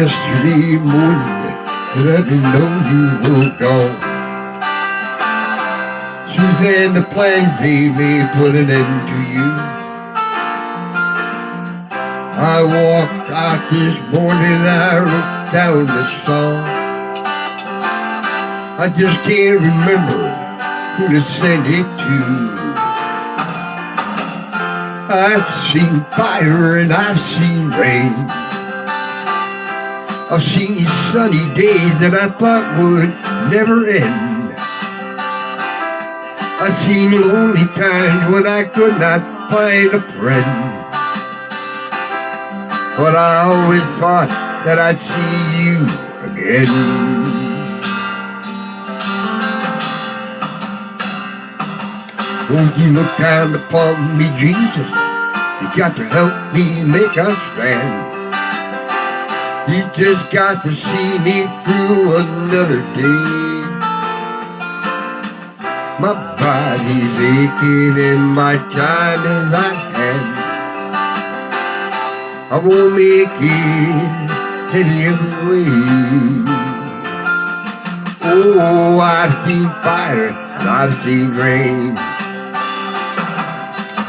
yesterday morning that I didn't know you were gone. Suzanne, the plans they may put an end to you. I walked out this morning and I wrote down the song. I just can't remember who to send it to. I've seen fire and I've seen rain. I've seen sunny days that I thought would never end. I've seen lonely times when I could not find a friend. But I always thought that I'd see you again. Won't you look down upon me, Jesus? You got to help me make a stand. You just got to see me through another day. My body's aching and my time is at hand. I won't make it any other way. Oh, I've seen fire and I've seen rain.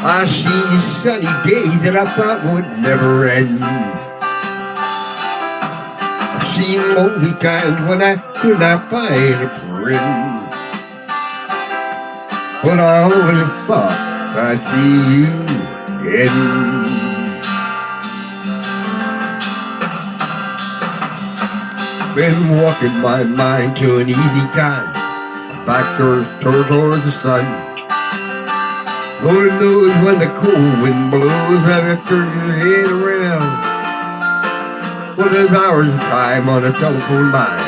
I've seen sunny days that I thought would never end. I've seen lonely times when I could not find a friend. But I always thought I'd see you again. Been walking my mind to an easy time, back towards the sun. Lord knows when the cold wind blows and it turns your head around. Well, there's hours of time on a telephone line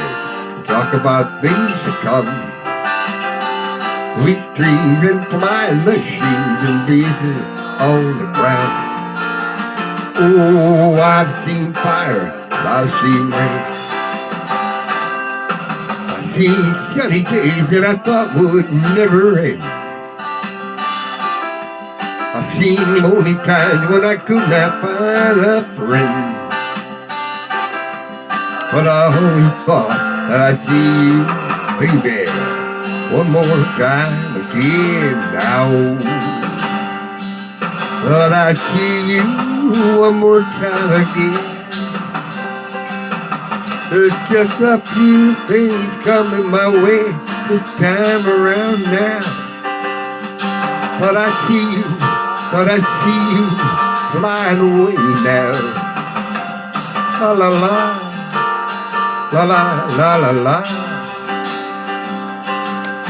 to talk about things to come. Sweet dreams and flying machines and pieces on the ground. Oh, I've seen fire, I've seen rain. I've seen sunny days that I thought would never end. I've seen lonely times when I could not find a friend. But I always thought that I'd see you, baby, one more time again now. But I see you one more time again. There's just a few things coming my way this time around now. But I see you flying away now. La la la, la la la la la,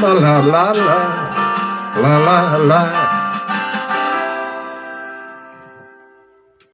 la la la la, la la la.